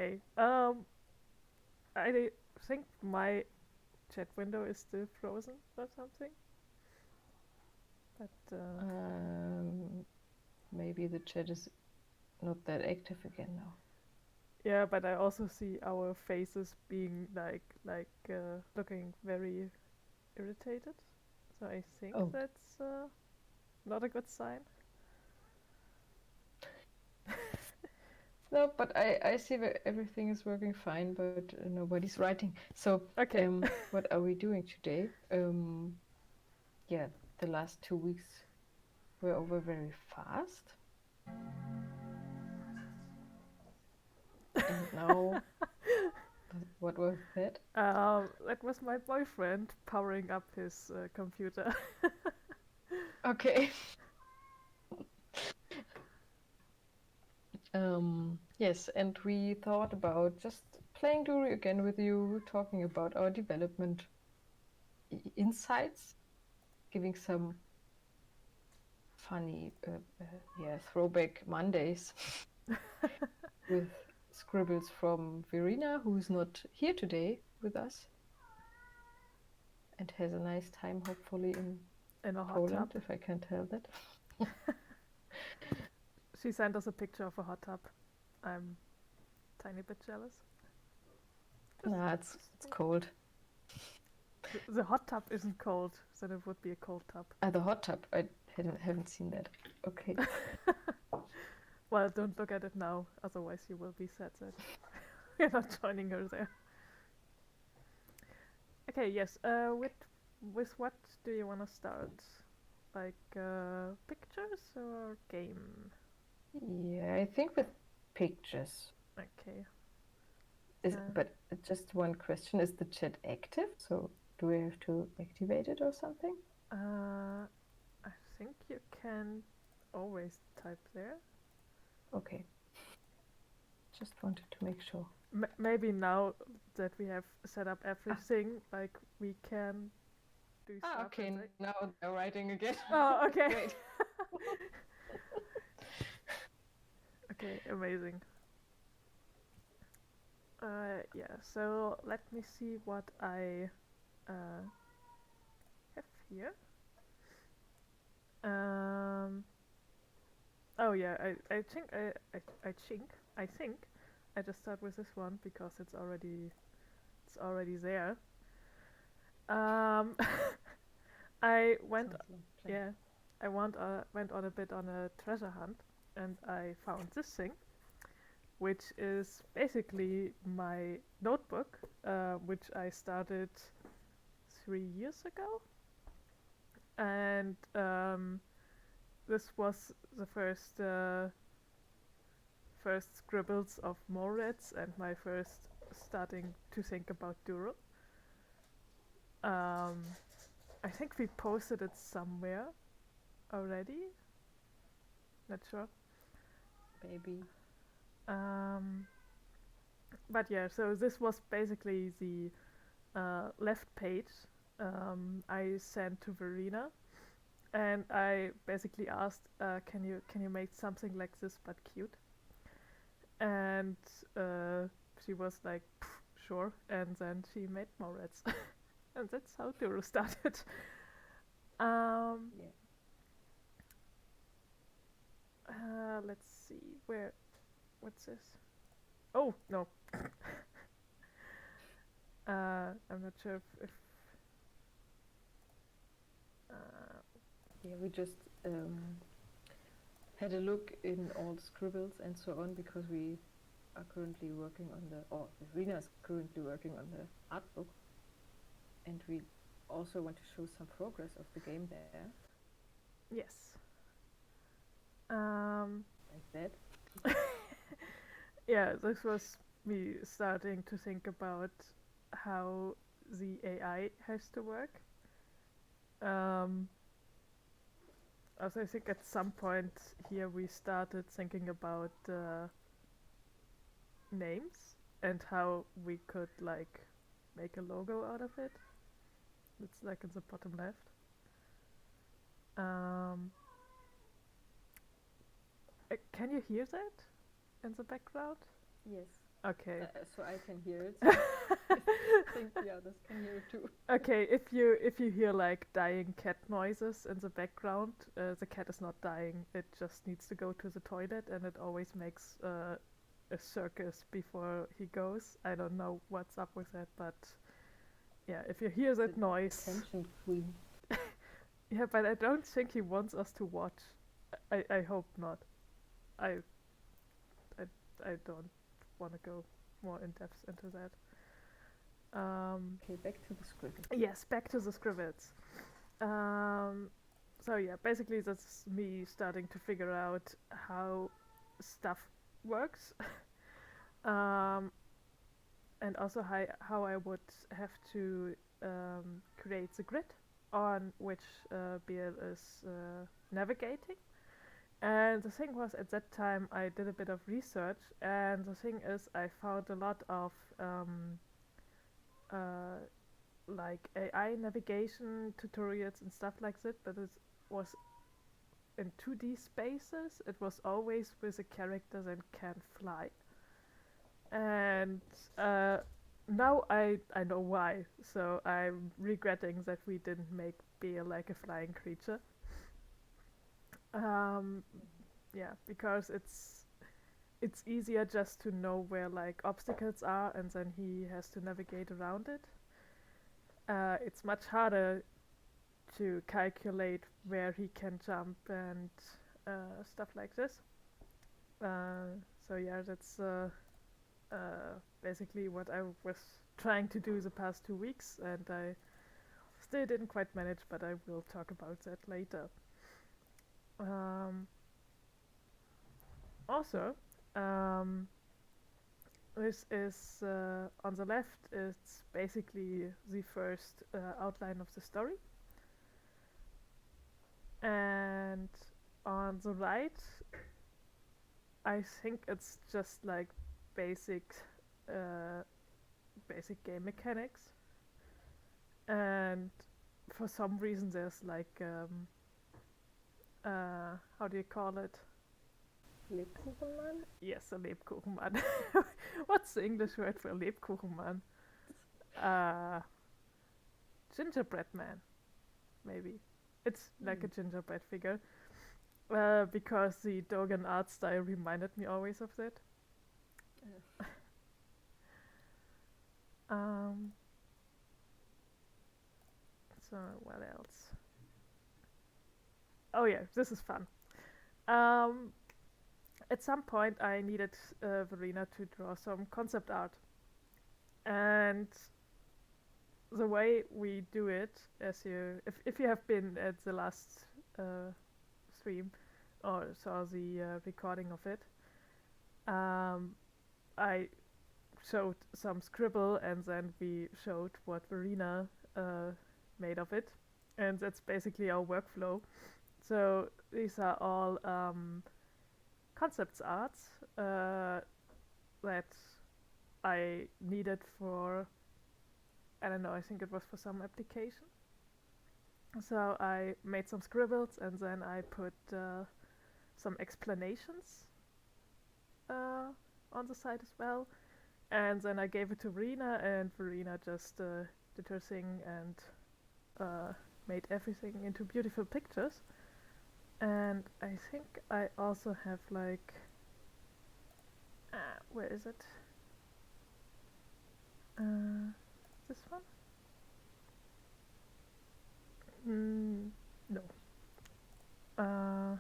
Okay. I think my chat window is still frozen or something. But Maybe the chat is not that active again now. yeah, but I also see our faces being looking very irritated. So I think Oh, that's not a good sign. no, but I see that everything is working fine, but nobody's writing. So, Okay. what are we doing today? Yeah, the last 2 weeks were over very fast. And now, what was that? That was my boyfriend powering up his computer. Okay. Yes, and we thought about just playing Duru again with you, talking about our development insights, giving some funny, throwback Mondays with scribbles from Verena, who's not here today with us and has a nice time, hopefully, in In a hot tub. Poland, if I can tell that. She sent us a picture of a hot tub. I'm tiny bit jealous. Nah, it's cold. The hot tub isn't cold, so it would be a cold tub. The hot tub, I haven't seen that. Okay. Well, don't look at it now, otherwise you will be sad that you're not joining her there. Okay, yes. With what do you want to start? Like pictures or game? Yeah, I think with pictures. Okay. But just one question, is the chat active? So do we have to activate it or something? I think you can always type there. Okay. Just wanted to make sure. Maybe now that we have set up everything, like we can do stuff. Okay, now they're writing again. Oh, okay. Great. Okay, amazing. Yeah, so let me see what I have here. Oh yeah, I think I just start with this one because it's already there. Um, I went yeah, went on a bit on a treasure hunt, and I found this thing, which is basically my notebook, which I started 3 years ago, and this was the first scribbles of Moritz and my first starting to think about Duru. I think we posted it somewhere already. Not sure. Maybe. But yeah, so this was basically the left page I sent to Verena, and I basically asked, can you make something like this but cute? And she was like, sure, and then she made Moritz, and that's how Duru started. Yeah. Let's see what's this? Oh no, I'm not sure if Yeah, we just had a look in all the scribbles and so on because we are currently working on Verena is currently working on the artbook, and we also want to show some progress of the game there. yes. Like that. Yeah, this was me starting to think about how the AI has to work. Um, also, I think at some point here we started thinking about names and how we could like make a logo out of it. It's like in the bottom left. Um, can you hear that in the background? Yes. Okay. So I can hear it. So I think the others can hear it too. Okay, if you hear like dying cat noises in the background, the cat is not dying. It just needs to go to the toilet, and it always makes a circus before he goes. I don't know what's up with that, but yeah, if you hear that The noise, attention queen. yeah, but I don't think he wants us to watch. I hope not. I I I don't want to go more in depth into that. Okay, back to the scribble. Yes, back to the scribbles. Um, so yeah, basically that's me starting to figure out how stuff works, um, and also how I would have to create the grid on which BL is navigating. And the thing was, at that time, I did a bit of research, and the thing is, I found a lot of uh, like AI navigation tutorials and stuff like that, but it was in 2D spaces. It was always with a character that can fly. And now I know why. So I'm regretting that we didn't make Bear like a flying creature. Um, yeah, because it's easier just to know where like obstacles are, and then he has to navigate around it. It's much harder to calculate where he can jump and stuff like this. So yeah, that's basically what I was trying to do the past 2 weeks, and I still didn't quite manage, but I will talk about that later. Um, also, um, this is on the left. It's basically the first outline of the story, and on the right, I think it's just like basic, uh, basic game mechanics, and for some reason there's like how do you call it? Lebkuchenmann? Yes, a Lebkuchenmann. What's the English word for Lebkuchenmann? Uh, gingerbread man, maybe. It's like a gingerbread figure. Because the Dogen art style reminded me always of that. Um, so what else? Oh yeah, this is fun. Um, at some point, I needed Verena to draw some concept art, and the way we do it, as if you have been at the last stream or saw the recording of it, um, I showed some scribble, and then we showed what Verena made of it, and that's basically our workflow. So these are all concepts arts that I needed for, I don't know, I think it was for some application. So I made some scribbles, and then I put some explanations on the side as well. And then I gave it to Verena, and Verena just did her thing and made everything into beautiful pictures. And I think I also have like, where is it? This one? No. Uh,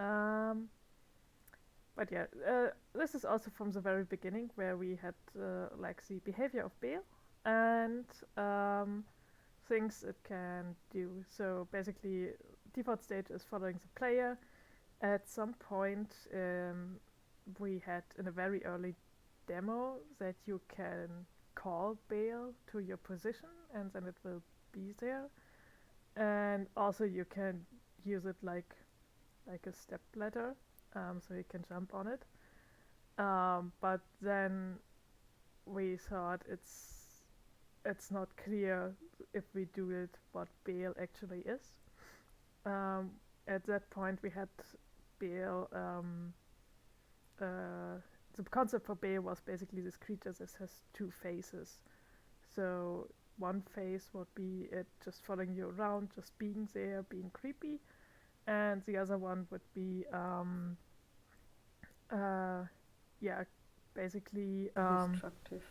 um, but yeah, this is also from the very beginning, where we had like the behavior of Bale and things it can do. So basically, default state is following the player. At some point, we had in a very early demo that you can call Bale to your position, and then it will be there. And also you can use it like a step ladder, so you can jump on it. But then we thought it's not clear if we do it what Bale actually is. At that point we had Bale the concept for Bear was basically this creature that has two faces. So one face would be it just following you around, just being there, being creepy, and the other one would be yeah, basically Destructive.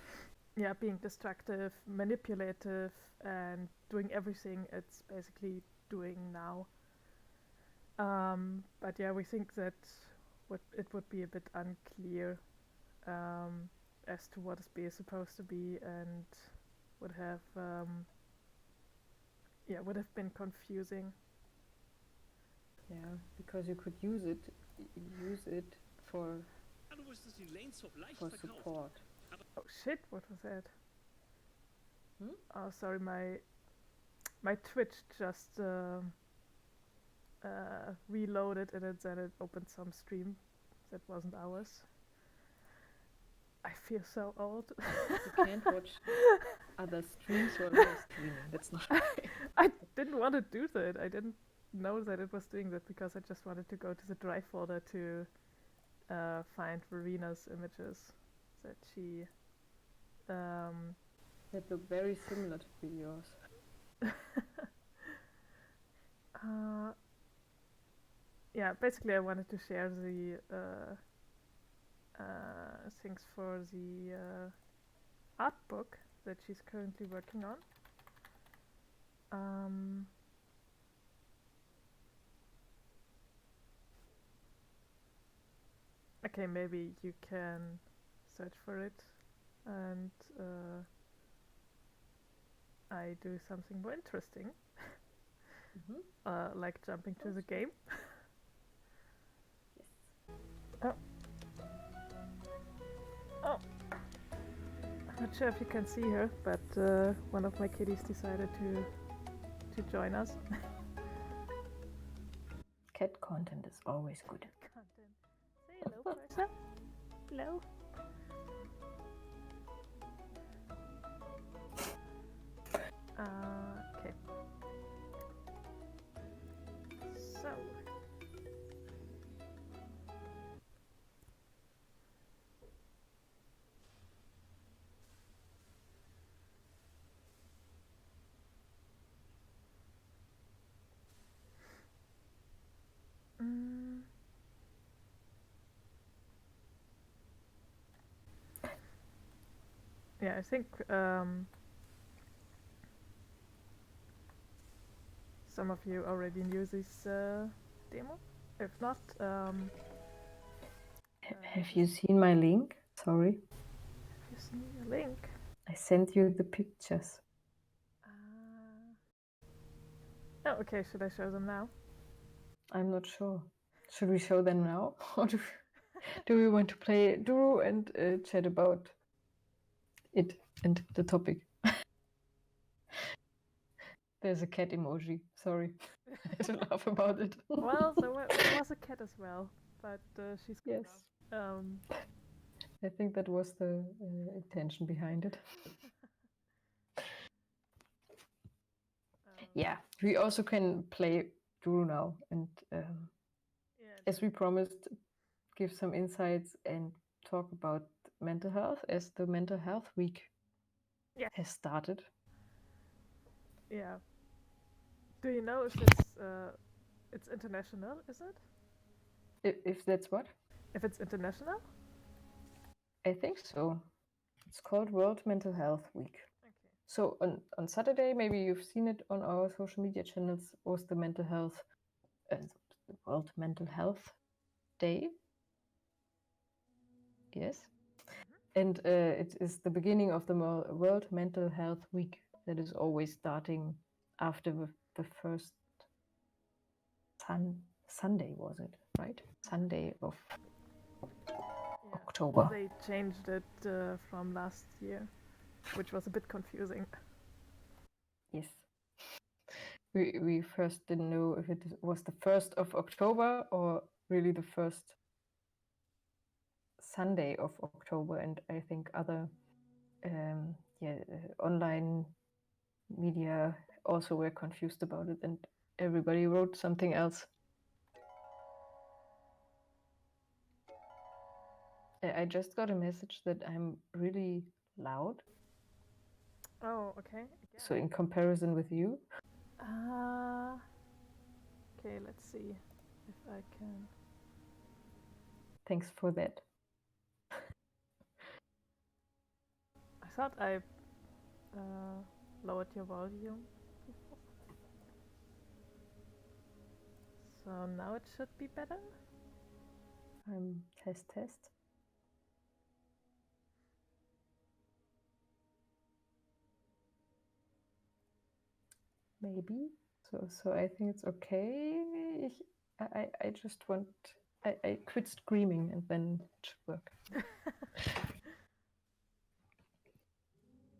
yeah, being destructive, manipulative, and doing everything it's basically doing now. But yeah, we think that it would be a bit unclear as to what is supposed to be, and would have would have been confusing. Yeah, because you could use it for support. Oh shit! What was that? Hmm? Oh, sorry, my Twitch just reloaded and then it opened some stream that wasn't ours. I feel so old. You can't watch other streams while you're streaming. That's not okay. I didn't want to do that. I didn't know that it was doing that because I just wanted to go to the drive folder to find Verina's images that she. That look very similar to yours. Yeah, basically I wanted to share the things for the art book that she's currently working on. Okay, maybe you can search for it and I do something more interesting. Like jumping to the game. Yes. Oh. I'm not sure if you can see her, but one of my kitties decided to join us. Cat content is always good. Content. Say hello, person. Hello. Okay. So. Yeah, I think some of you already knew this demo. If not, have you seen my link? Sorry. Have you seen the link? I sent you the pictures. Oh, okay. Should I show them now? I'm not sure. Should we show them now, or do we want to play Duru and chat about it and the topic? There's a cat emoji. Sorry, I had to laugh about it. Well, there was a cat as well, but she's gone Yes. now. I think that was the intention behind it. Yeah, we also can play Duru now, and as we promised, give some insights and talk about mental health, as the Mental Health Week has started. Yeah. Do you know if it's international? Is it? If that's what? If it's international? I think so. It's called World Mental Health Week. Okay. So on Saturday, maybe you've seen it on our social media channels, was the Mental Health, the World Mental Health Day. Yes. And it is the beginning of the World Mental Health Week that is always starting after the first Sunday, was it, right? Sunday of October. They changed it from last year, which was a bit confusing. Yes. We first didn't know if it was the 1st of October or really the first Sunday of October, and I think other online media also were confused about it, and everybody wrote something else. I just got a message that I'm really loud. Oh, okay. So in comparison with you, Okay, let's see if I can. thanks for that. I thought I lowered your volume. So now it should be better. Test. Maybe. So I think it's okay. I just want. I quit screaming and then it should work.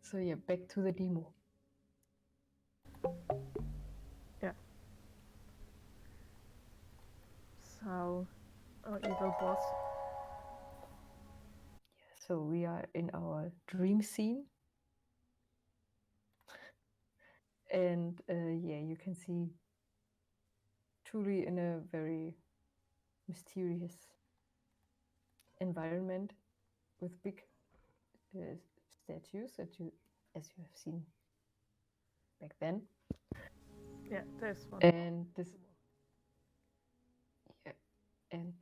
So yeah, back to the demo. Yeah. So, our evil boss. Yeah, so we are in our dream scene. And yeah, you can see truly in a very mysterious environment with big statues as you have seen back then. Yeah, there's one. And this, yeah, and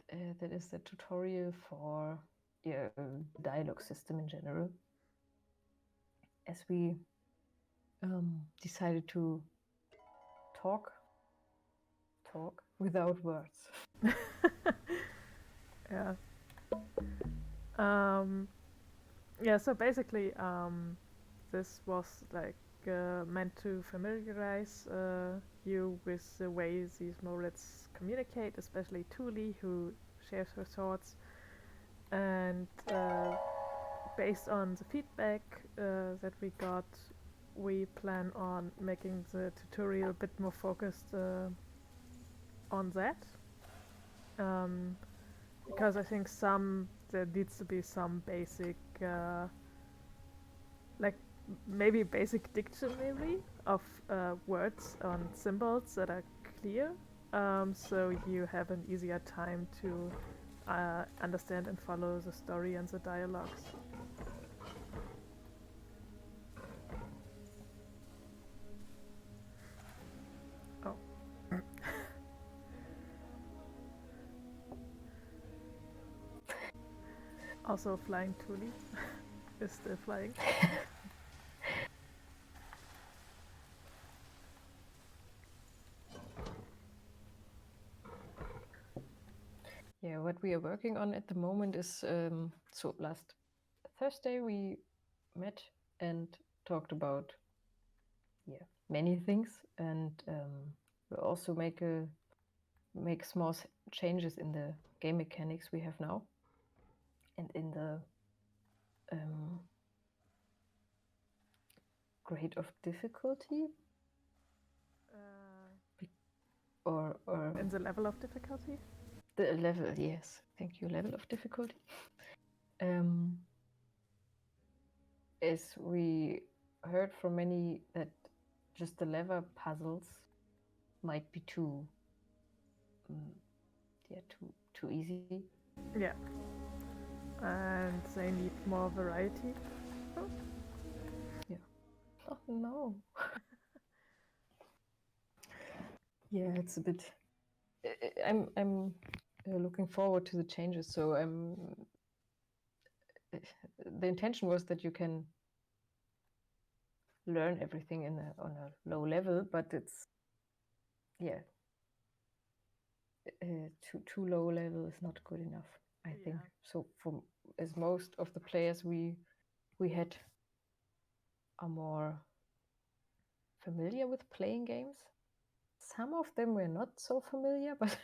that is the tutorial for the dialogue system in general. As we decided to talk without words. Yeah. Yeah. So basically, this was like meant to familiarize you with the way these molets communicate, especially Tuli, who shares her thoughts. And based on the feedback that we got, we plan on making the tutorial a bit more focused on that. Because I think there needs to be some basic, like maybe basic dictionary of words and symbols that are clear, so you have an easier time to understand and follow the story and the dialogues. Oh. Also, flying Tuli is still flying. Yeah, what we are working on at the moment is so last Thursday we met and talked about many things, and we'll also make small changes in the game mechanics we have now, and in the grade of difficulty, or in the level of difficulty. the level. Yes, thank you. Level of difficulty. As we heard from many that just the lever puzzles might be too easy. Yeah. And they need more variety. Oh. Yeah. Oh no. Yeah, it's a bit. I'm looking forward to the changes. So the intention was that you can learn everything on a low level, but it's too low level is not good enough, I think. So as most of the players we had are more familiar with playing games. Some of them were not so familiar, but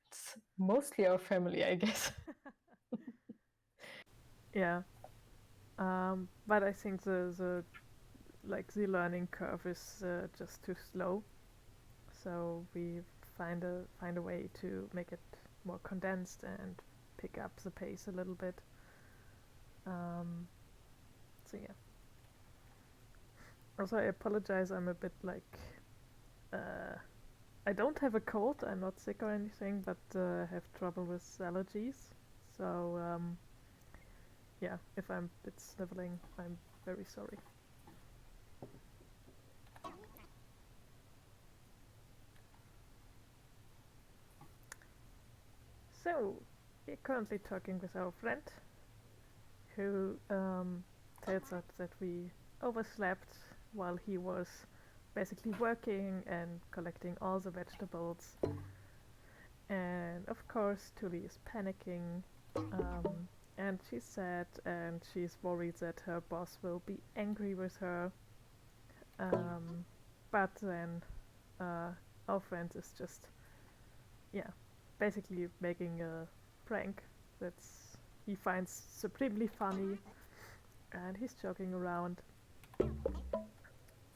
it's mostly our family, I guess. Yeah. But I think the learning curve is just too slow. So we find a way to make it more condensed and pick up the pace a little bit. So yeah. Also, I apologize. I'm a bit I don't have a cold. I'm not sick or anything, but I have trouble with allergies. So yeah, if I'm a bit sniveling, I'm very sorry. So, we're currently talking with our friend who tells us that we overslept while he was basically working and collecting all the vegetables. And of course, Tuli is panicking. And she's sad and she's worried that her boss will be angry with her. But then our friend is just, yeah, basically making a prank that's he finds supremely funny, and he's joking around.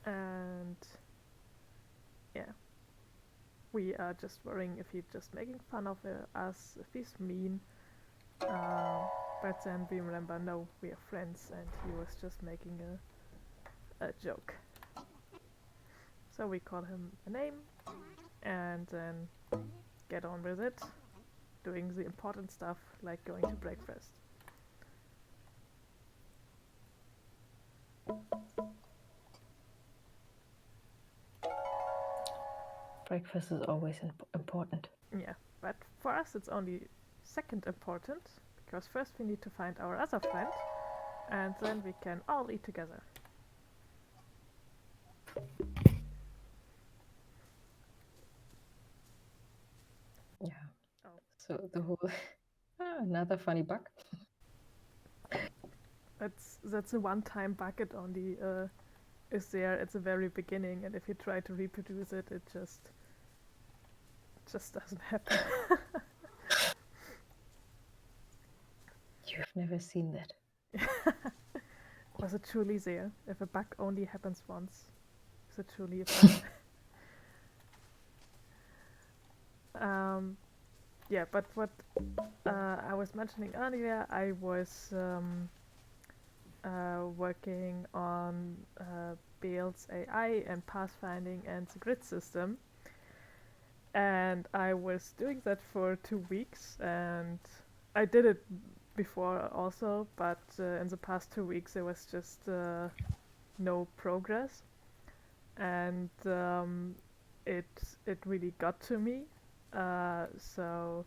And yeah, we are just worrying if he's just making fun of us, if he's mean. But then we remember, no, we are friends, and he was just making a joke. So we call him a name, and then get on with it, doing the important stuff like going to breakfast. Breakfast is always important. Yeah, but for us it's only second important, because first we need to find our other friend, and then we can all eat together. Yeah. Oh. So the whole another funny bug. That's a one-time bug. It only is there at the very beginning, and if you try to reproduce it, it just doesn't happen. You've never seen that. Was it truly there? If a bug only happens once, is it truly a bug? Yeah, but what I was mentioning earlier, I was working on Bale's AI and pathfinding and the grid system, and I was doing that for 2 weeks, and I did it before also, but in the past 2 weeks there was just no progress, and it it really got to me. So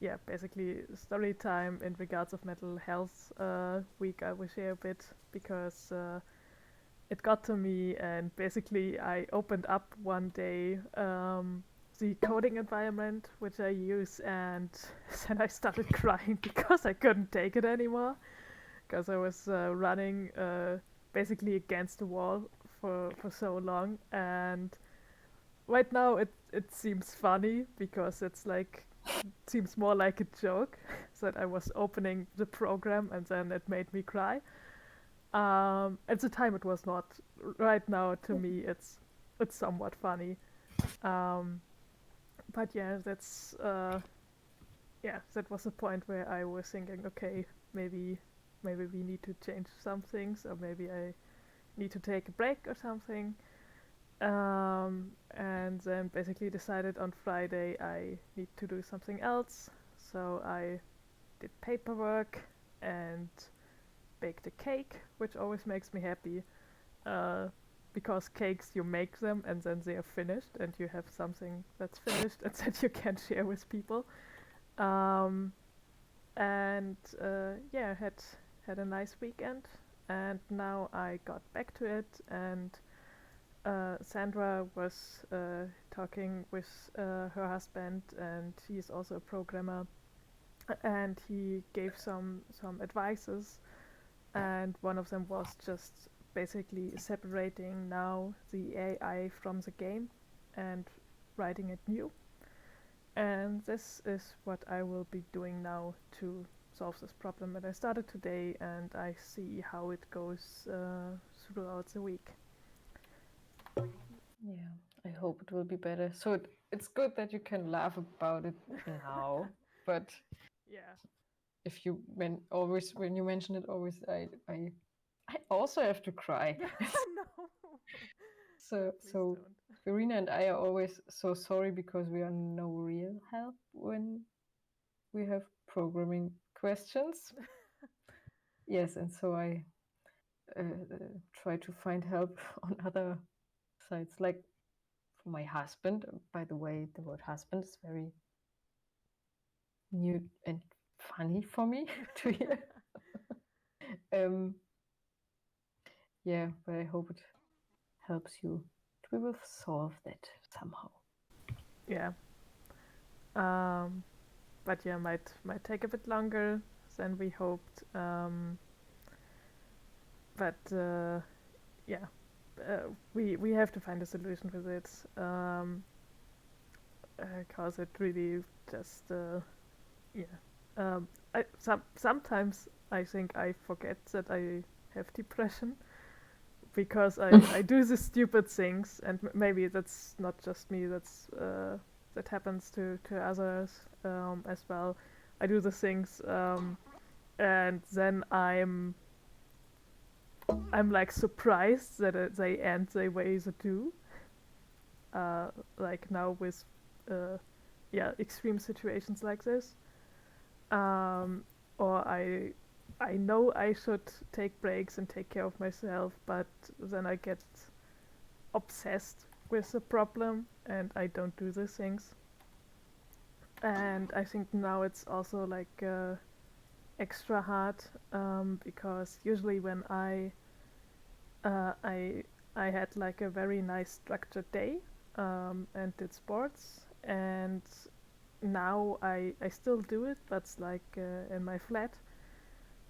yeah, basically story time in regards of mental health week. I will share a bit because it got to me, and basically I opened up one day the coding environment which I use, and then I started crying because I couldn't take it anymore, because I was running basically against the wall for so long. And right now it seems funny because it's like it seems more like a joke that I was opening the program and then it made me cry. At the time it was not. Right now to me it's somewhat funny. Um, but yeah, that was the point where I was thinking, okay, maybe we need to change some things, or maybe I need to take a break or something. And then basically decided on Friday I need to do something else. So I did paperwork and baked a cake, which always makes me happy. Uh, because cakes, you make them and then they are finished, and you have something that's finished and that you can share with people. Um, and yeah, had a nice weekend, and now I got back to it, and Sandra was talking with her husband, and he's also a programmer, and he gave some advices, and one of them was just basically separating now the AI from the game and writing it new. And this is what I will be doing now to solve this problem. And I started today, and I see how it goes throughout the week. Yeah, I hope it will be better. So it's good that you can laugh about it now, but Yeah. if you when you mention it, always I also have to cry. No. So Please so don't. Verena and I are always so sorry because we are no real help when we have programming questions. Yes, and so I try to find help on other sites, like for my husband. By the way, the word husband is very new and funny for me to hear. Yeah, but I hope it helps you. We will solve that somehow. Yeah. But yeah, might take a bit longer than we hoped. But yeah, we have to find a solution with it. Cause it really just yeah. Sometimes I think I forget that I have depression because I do these stupid things, and maybe that's not just me. That happens to others as well. I do the things, and then I'm like surprised that they end the way they do. Like now with uh, yeah, extreme situations like this. Or I know I should take breaks and take care of myself, but then I get obsessed with the problem and I don't do these things. And I think now it's also like extra hard because usually when uh, I I had like a very nice structured day and did sports, and now I still do it, but it's like in my flat,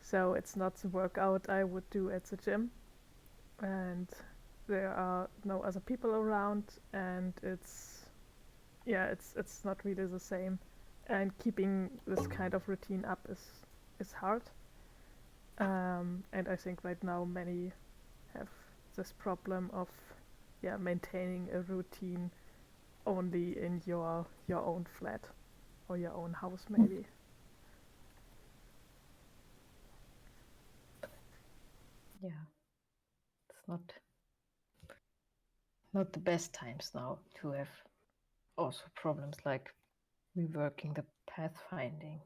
so it's not the workout I would do at the gym, and there are no other people around, and it's not really the same, and keeping this kind of routine up is hard, and I think right now many have this problem of maintaining a routine only in your own flat or your own house maybe. Yeah, it's not the best times now to have also problems like reworking the pathfinding.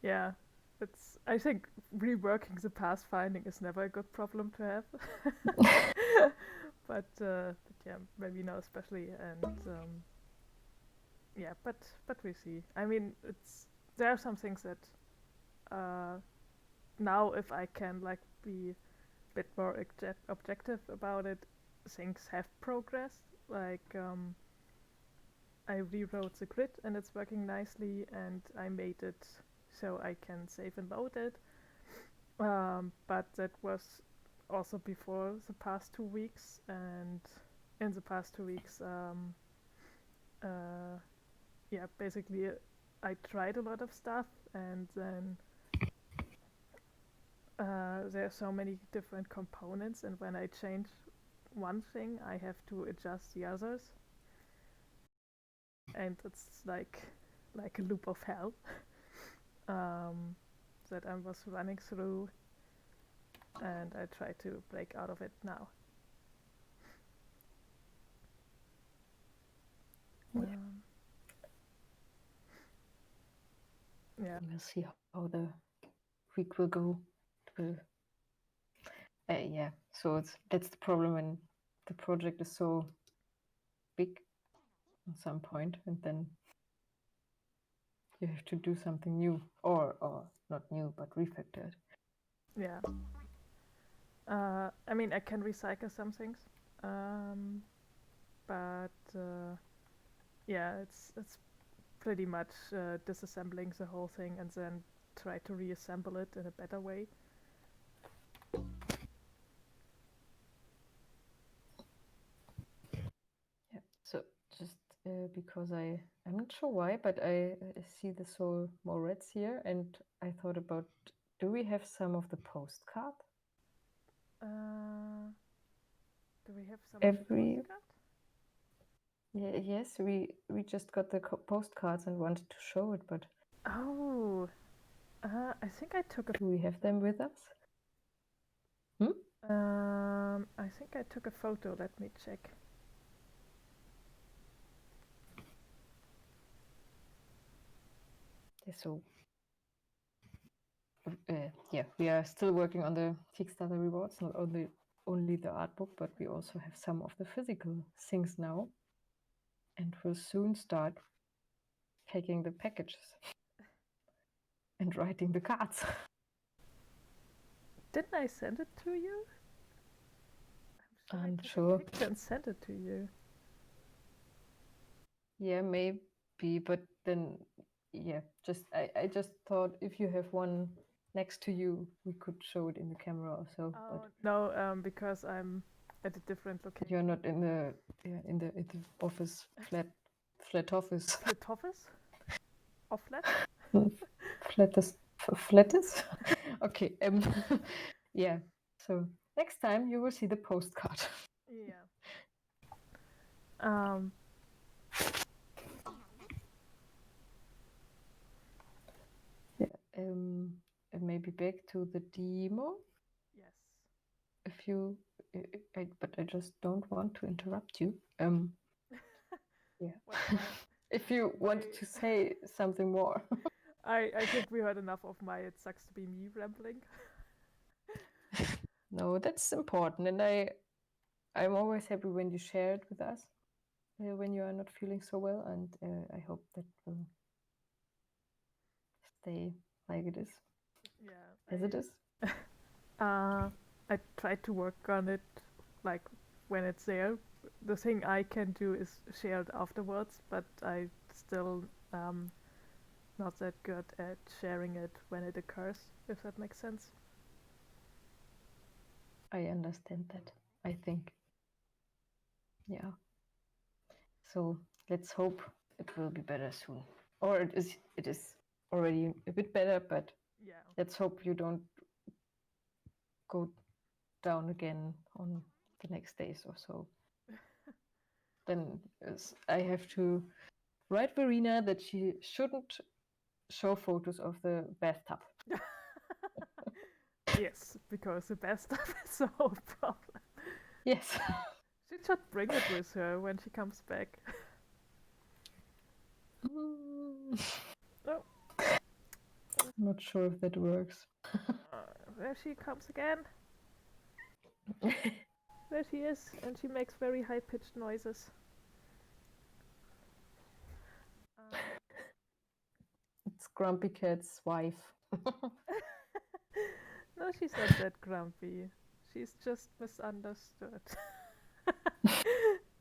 Yeah, it's I think reworking the past finding is never a good problem to have. But yeah, maybe now especially, and yeah, but we see. I mean, it's there are some things that uh, now if I can like be a bit more objective about it, things have progressed. Like I rewrote the grid and it's working nicely, and I made it so I can save and load it. But that was also before the past 2 weeks, and in the past 2 weeks, uh, yeah, basically I tried a lot of stuff, and then there are so many different components, and when I change one thing, I have to adjust the others, and it's like a loop of hell um, that I was running through, and I try to break out of it now. Yeah. Yeah. We'll see how the week will go. It will, yeah, so that's the problem when the project is so big at some point, and then you have to do something new, or not new, but refactored. Yeah. I mean, I can recycle some things, um, but yeah, it's pretty much disassembling the whole thing and then try to reassemble it in a better way. Yeah. So just because I'm not sure why, but I see the soul more reds here, and I thought about, do we have some of the postcard? Do we have some of the Every postcard? yes, we just got the postcards and wanted to show it, but Oh, I think I took a. do we have them with us? I think I took a photo. Let me check. So yeah, we are still working on the Kickstarter rewards, not only the art book, but we also have some of the physical things now, and we'll soon start packing the packages and writing the cards. Didn't I send it to you? I'm I took sure. a picture and sent it to you. Yeah, maybe, but then, yeah, I just thought if you have one next to you, we could show it in the camera also. Oh But no, because I'm at a different location. you're not in the office flat office. Flat office? Or flat? Flattest. Okay. Yeah. So next time you will see the postcard. Yeah. Um. Yeah. And maybe back to the demo. Yes. If you, but I just don't want to interrupt you. Yeah. Well, If you want to say something more. I think we heard enough of my "it sucks to be me" rambling. No, that's important, and I'm always happy when you share it with us when you are not feeling so well, and I hope that will stay like it is. Yeah. As it is. I tried to work on it, like when it's there. The thing I can do is share it afterwards, but I still not that good at sharing it when it occurs, if that makes sense. I understand that. I think. Yeah. So let's hope it will be better soon. Or it is already a bit better, but Yeah. let's hope you don't go down again on the next days or so. Then I have to write Verena that she shouldn't show photos of the bathtub. Yes, because the best stuff is the whole problem. Yes. She should bring it with her when she comes back. Oh. I'm not sure if that works. There she comes again. There she is, and she makes very high-pitched noises. It's Grumpy Cat's wife. No, she's not that grumpy. She's just misunderstood.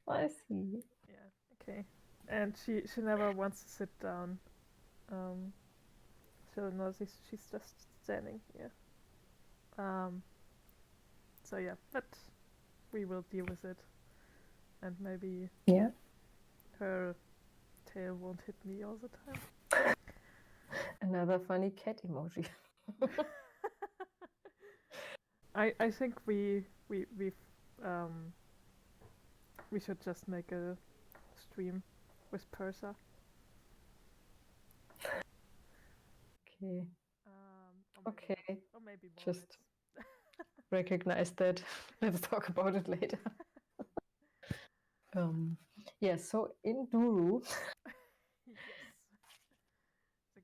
I see. Yeah, okay. And she never wants to sit down. So no, she's just standing here. So yeah, but we will deal with it. And maybe Yeah. her tail won't hit me all the time. Another funny cat emoji. I think we should just make a stream with Persa. Okay. Okay. Or maybe more. Just recognize that. Let's talk about it later. Yeah, so in Duru, Yes.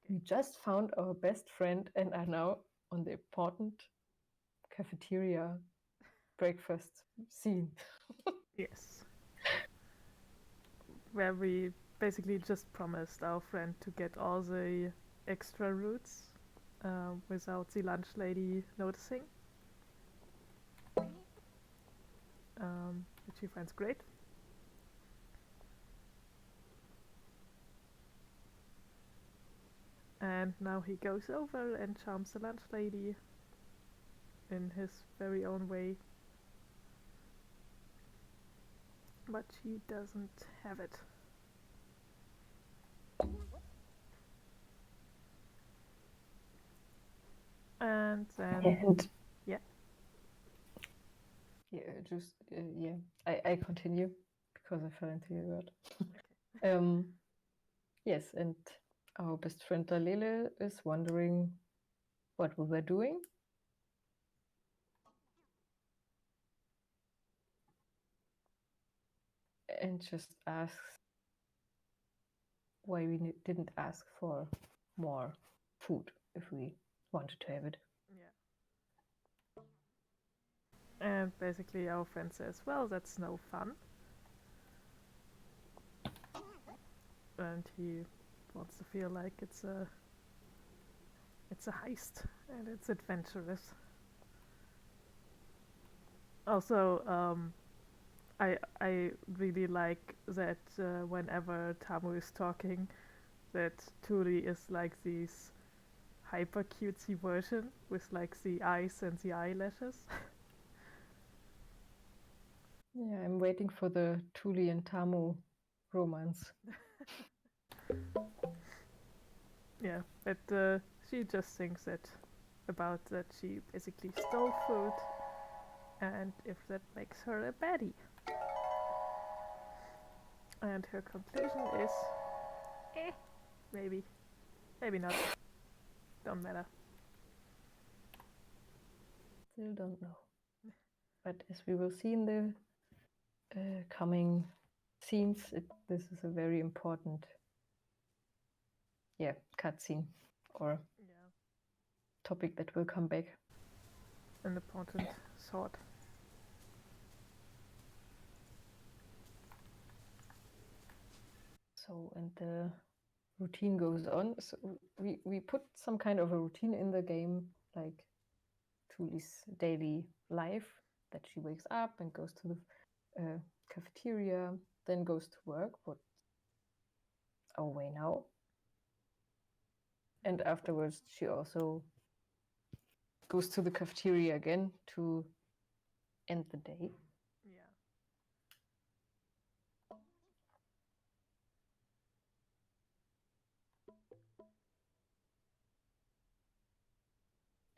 we just found our best friend and are now on the important cafeteria breakfast scene. Yes. Where we basically just promised our friend to get all the extra routes without the lunch lady noticing. Which she finds great. And now he goes over and charms the lunch lady in his very own way. But she doesn't have it. And then... yeah. Yeah, just, yeah. I continue because I fell into your word. Okay. Yes, and our best friend Dalele is wondering what we were doing. And just asks why we didn't ask for more food if we wanted to have it. And basically our friend says, well, that's no fun. And he wants to feel like it's a heist and it's adventurous. Also, I really like that whenever Tamu is talking, that Turi is like this hyper cutesy version with like the eyes and the eyelashes. Yeah, I'm waiting for the Tuli and Tamu romance. Yeah, but she just thinks that about that she basically stole food, and if that makes her a baddie. And her conclusion is, maybe, maybe not. Don't matter. Still don't know. But as we will see in the coming scenes, this is a very important, cutscene or topic that will come back. An important thought. So, and the routine goes on. So we put some kind of a routine in the game, like Tuli's daily life, that she wakes up and goes to the cafeteria, then goes to work, but away now. And afterwards, she also goes to the cafeteria again to end the day. Yeah.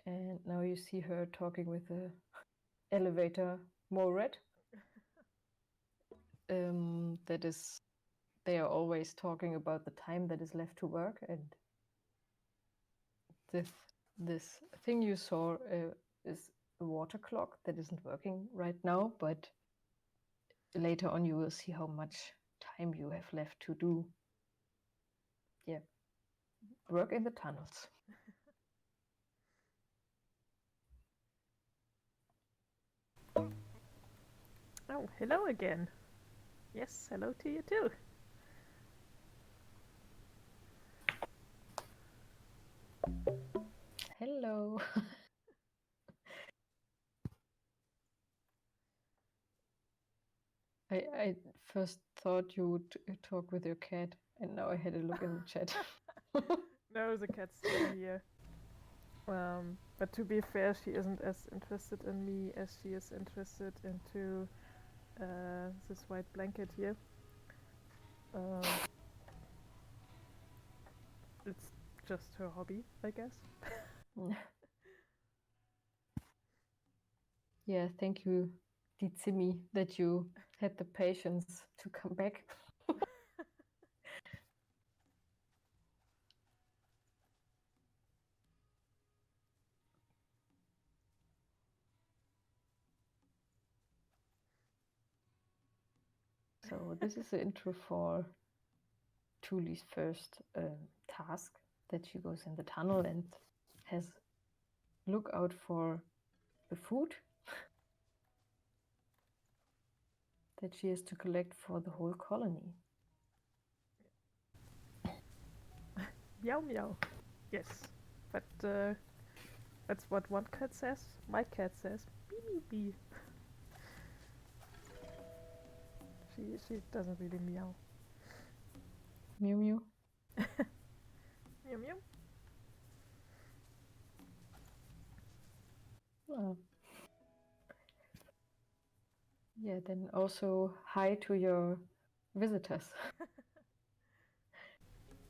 And now you see her talking with the elevator Moret. That is, they are always talking about the time that is left to work, and this thing you saw is a water clock that isn't working right now, but later on you will see how much time you have left to do work in the tunnels. Oh, hello again. Yes, hello to you too. Hello. I first thought you would talk with your cat, and now I had a look in the chat. No, the cat's still here. But to be fair, she isn't as interested in me as she is interested into this white blanket here. It's just her hobby, I guess. Yeah, thank you, Ditsimi, that you had the patience to come back. So this is the intro for Tuli's first task, that she goes in the tunnel and has look out for the food that she has to collect for the whole colony. Meow meow. Yes, but that's what one cat says. My cat says bee bee bee. She doesn't really meow. Mew mew. Meow meow. Oh. Yeah, then also hi to your visitors.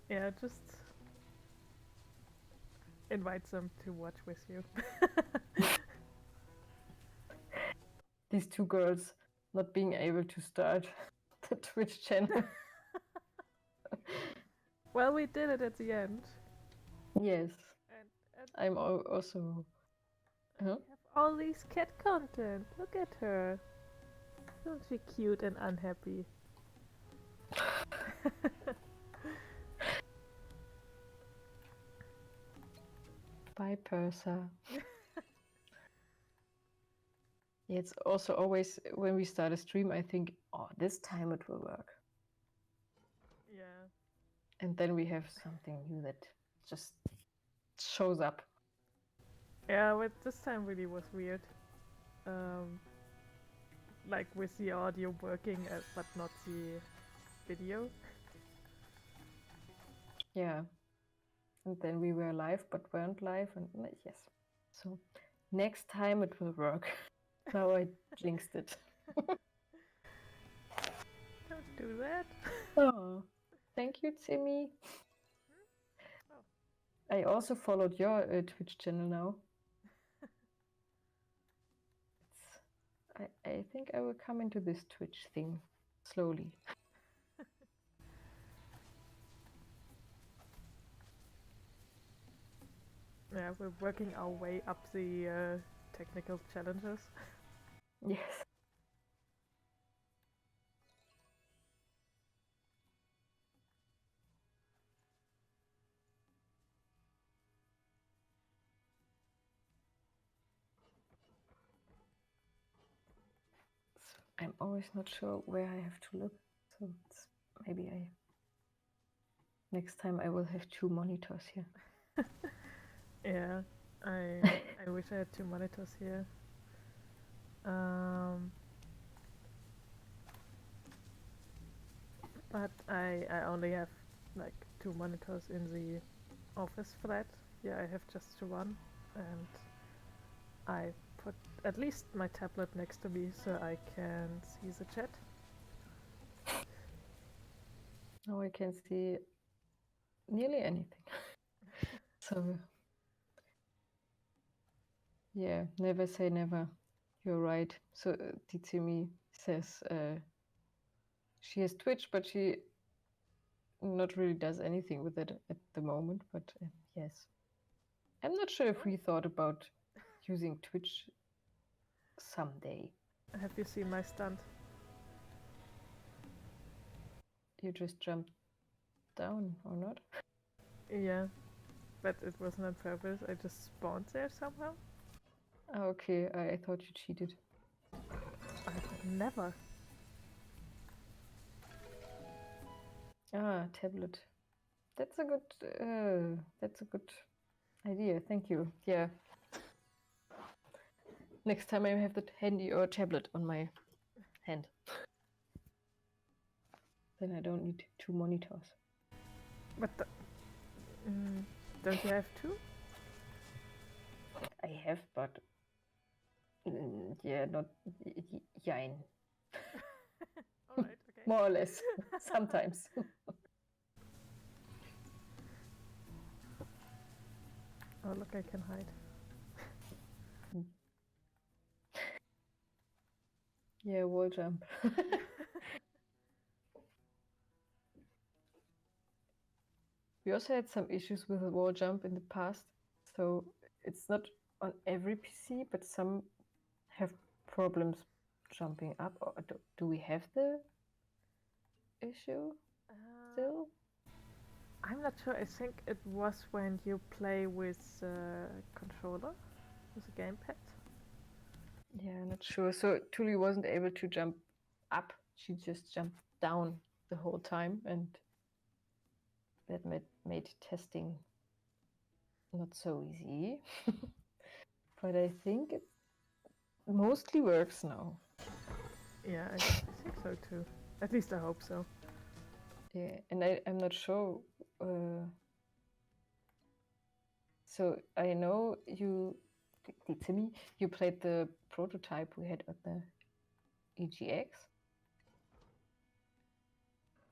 Yeah, just invite them to watch with you. These two girls not being able to start the Twitch channel. Well, we did it at the end. Yes. And I'm also. we have all these cat content. Look at her. Isn't she cute and unhappy? Bye, Persa. It's also always when we start a stream, I think, oh, this time it will work. Yeah. And then we have something new that just shows up. Yeah, but this time really was weird. Like with the audio working, but not the video. Yeah. And then we were live, but weren't live. And yes. So next time it will work. Now I jinxed it. Don't do that. Oh, thank you, Timmy. Oh. I also followed your Twitch channel now. I think I will come into this Twitch thing slowly. Yeah, we're working our way up the technical challenges. Yes. I'm always not sure where I have to look. So maybe next time I will have 2 monitors here. Yeah, I wish I had 2 monitors here. But I only have like 2 monitors in the office flat. Yeah, I have just 1, and I put at least my tablet next to me so I can see the chat. Now I can see nearly anything. So yeah, never say never. You're right. So Titsumi says she has Twitch, but she not really does anything with it at the moment. But yes, I'm not sure if we thought about using Twitch someday. Have you seen my stunt? You just jumped down or not? Yeah, but it wasn't on purpose. I just spawned there somehow. Okay, I thought you cheated. I would never. Ah, tablet. That's a good idea. Thank you. Yeah. Next time I have the handy or tablet on my hand. Then I don't need 2 monitors. But don't you have 2? I have, but yeah, not yine. Alright, okay. More or less. Sometimes. Oh, look, I can hide. Yeah, wall jump. We also had some issues with the wall jump in the past, so it's not on every PC, but some have problems jumping up. Or do we have the issue still? I'm not sure. I think it was when you play with controller, with a gamepad. Yeah, not sure. So Tuli wasn't able to jump up. She just jumped down the whole time, and that made testing not so easy. But I think it mostly works now. Yeah, I think so too. At least I hope so. Yeah, and I'm not sure. So I know you, Timmy, you played the prototype we had at the EGX.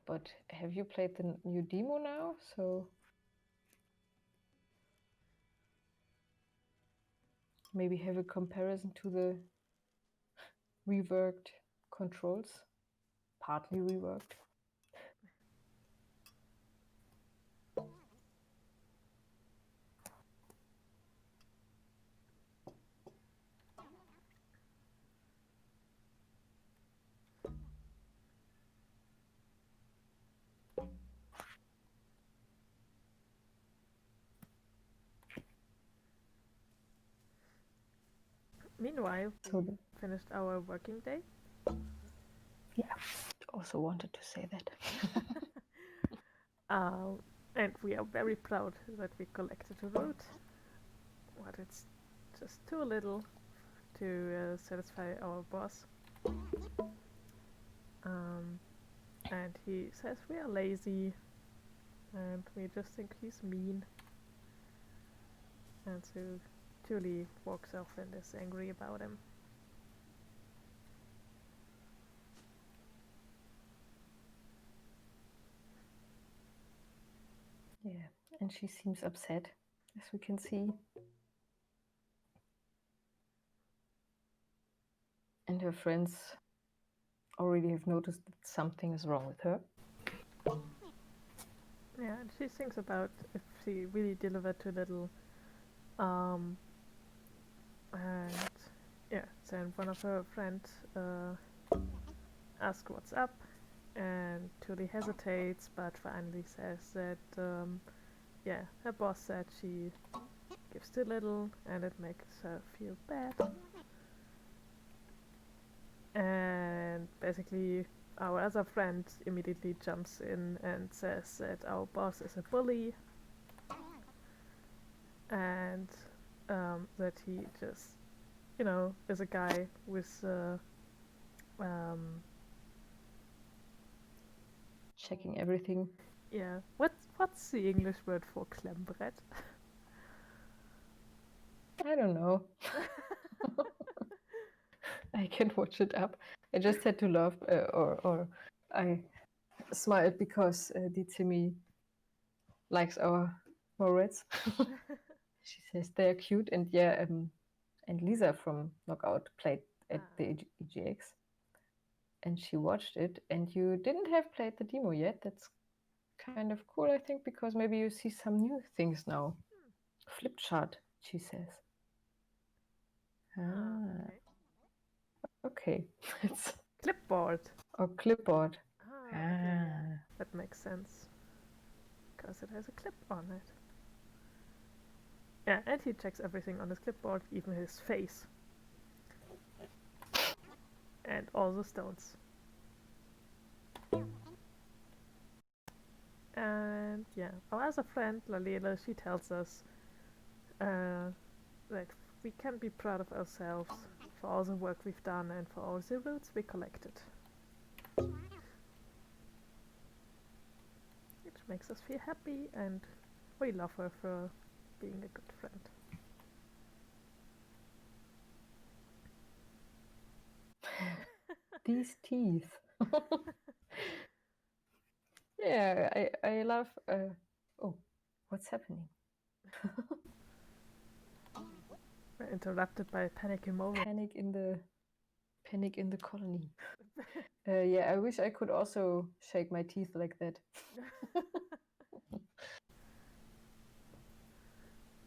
But have you played the new demo now? So maybe have a comparison to the reworked controls, partly reworked. Meanwhile, So we finished our working day. yeah, also wanted to say that. And we are very proud that we collected a root, but it's just too little to satisfy our boss. And he says we are lazy, and we just think he's mean. And so Julie walks off and is angry about him. Yeah, and she seems upset, as we can see. And her friends already have noticed that something is wrong with her. Yeah, and she thinks about if she really delivered too little. And yeah, then one of her friends asks what's up, and Julie hesitates, but finally says that yeah, her boss said she gives too little, and it makes her feel bad. And basically, our other friend immediately jumps in and says that our boss is a bully, and that he just, is a guy with Checking everything. yeah. What's the English word for klembret? I don't know. I can't watch it up. I just had to laugh, or I smiled because Ditsimi likes our Moritz. She says they're cute, and yeah, and Lisa from Knockout played at the EGX, and she watched it. And you didn't have played the demo yet. That's kind of cool, I think, because maybe you see some new things now. Flip chart, she says. Okay. It's Clipboard. or clipboard. Okay, yeah. That makes sense. Because it has a clip on it. Yeah, and he checks everything on his clipboard, even his face. And all the stones. And yeah, our other friend, Lalele, she tells us that we can be proud of ourselves for all the work we've done and for all the roots we collected. Which makes us feel happy, and we love her for being a good friend. These teeth. Yeah, I love. Oh, what's happening? We're interrupted by a panic emoji. Panic in the colony. Yeah, I wish I could also shake my teeth like that.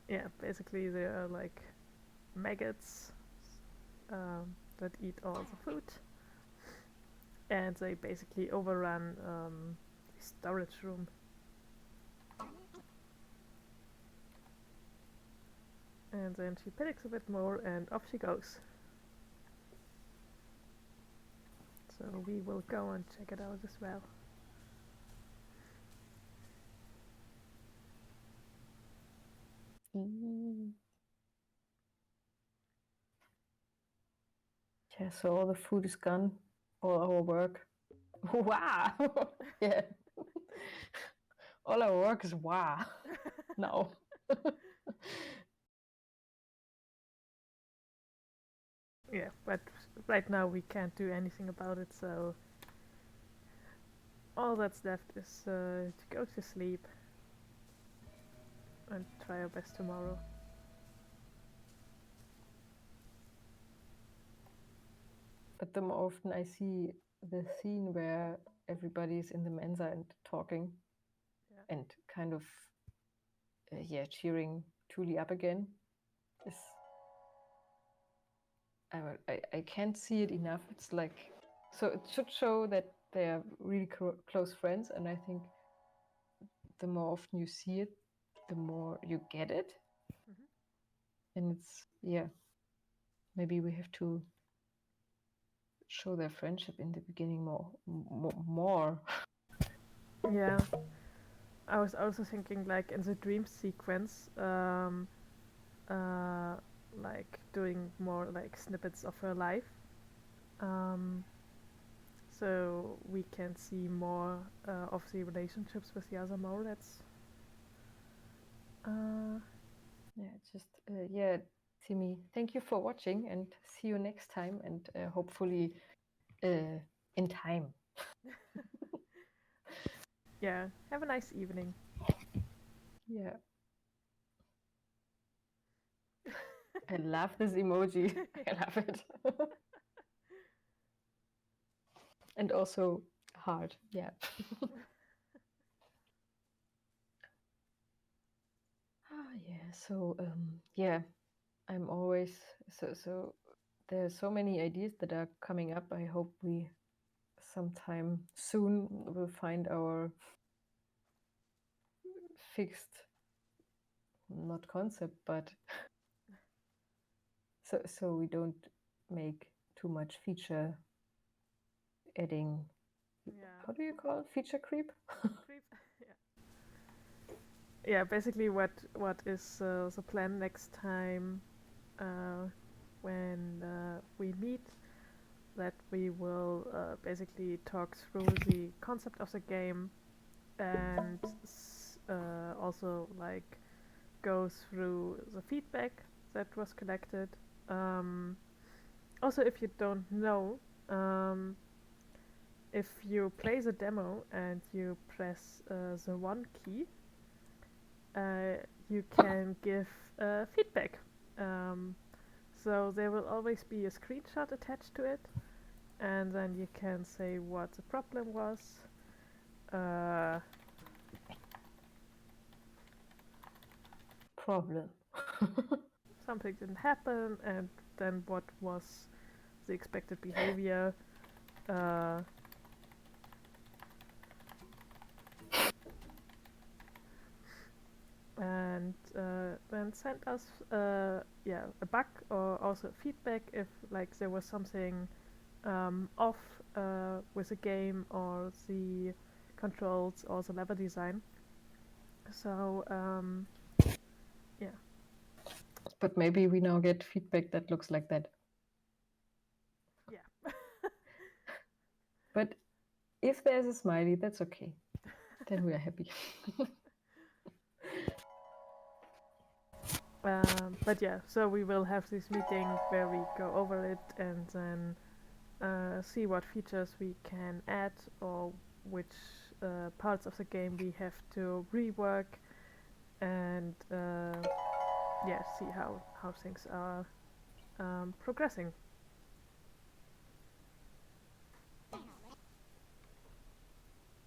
Yeah, basically they are like maggots that eat all the food, and they basically overrun the storage room. And then she panics a bit more, and off she goes. So we will go and check it out as well. Yeah, so all the food is gone, all our work. Wow! Yeah. All our work is wow now. Yeah, but right now we can't do anything about it, so all that's left is to go to sleep and try our best tomorrow. But the more often I see the scene where everybody's in the Mensa and talking, and kind of cheering Julie up again, is I can't see it enough. It's like, so it should show that they're really close friends, and I think the more often you see it, the more you get it. And it's maybe we have to show their friendship in the beginning more. Yeah. I was also thinking like in the dream sequence, like doing more like snippets of her life. Um, so we can see more of the relationships with the other Morlets. Yeah, just Timmy, thank you for watching, and see you next time, and hopefully in time. Yeah, have a nice evening. Yeah. I love this emoji. I love it. And also hard. Yeah. Yeah. So yeah, I'm always so there's so many ideas that are coming up. I hope we sometime soon will find our fixed, not concept, but so we don't make too much feature adding. Yeah. How do you call it? Feature creep? Creep. Yeah. Yeah. Basically, what is the plan next time when we meet? That we will basically talk through the concept of the game and also like go through the feedback that was collected. Also, if you don't know, if you play the demo and you press the 1 key, you can give feedback. Um, so there will always be a screenshot attached to it, and then you can say what the problem was. Problem. Something didn't happen, and then what was the expected behavior. And then send us a bug or also feedback if like there was something off with the game or the controls or the level design. So yeah. But maybe we now get feedback that looks like that. Yeah. But if there's a smiley, that's okay. Then we are happy. But yeah, so we will have this meeting where we go over it and then see what features we can add or which parts of the game we have to rework, and yeah, see how things are progressing.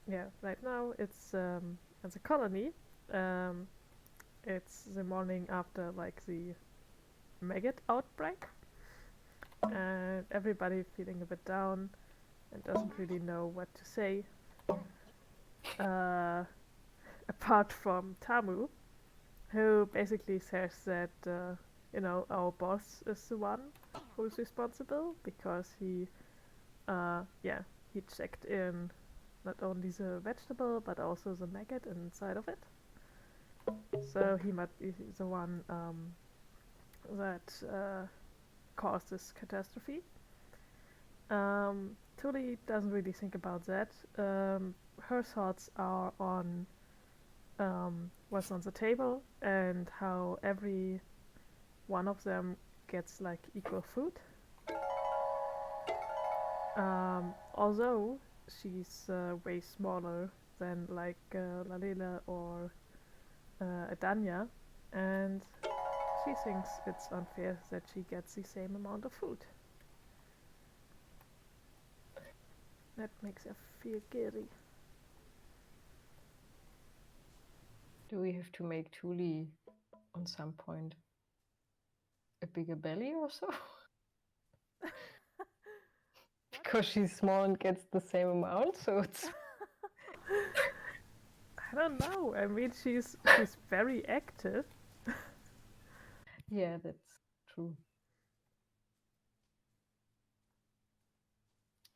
Yeah, right now it's a colony. Um, it's the morning after like the maggot outbreak, and everybody feeling a bit down and doesn't really know what to say. Uh, Apart from Tamu, who basically says that our boss is the one who's responsible because he checked in not only the vegetable but also the maggot inside of it. So he might be the one that caused this catastrophe. Tuli doesn't really think about that. Her thoughts are on what's on the table and how every one of them gets like equal food. Although she's way smaller than like Lalila or Adanya, and she thinks it's unfair that she gets the same amount of food. That makes her feel guilty. Do we have to make Tuli on some point a bigger belly or so? Because she's small and gets the same amount, so it's I don't know. I mean, she's very active. yeah, that's true.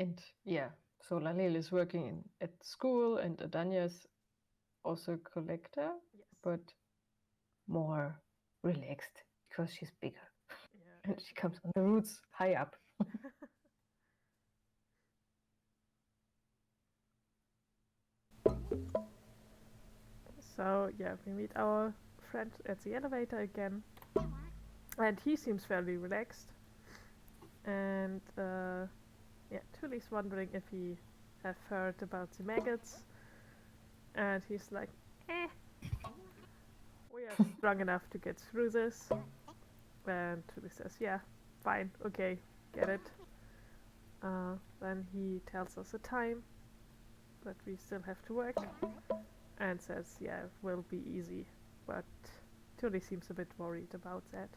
And yeah, so Lalil is working at school, and Adanya's also a collector, Yes. but more relaxed because she's bigger. Yeah. And she comes on the roots high up. So yeah, we meet our friend at the elevator again, and he seems fairly relaxed. And yeah, Tully's wondering if he have heard about the maggots, and he's like, "Eh, we are strong enough to get through this." And Tully says, "Yeah, fine, okay, get it." Then he tells us a time, but we still have to work, and says, "Yeah, it will be easy," but Tully seems a bit worried about that.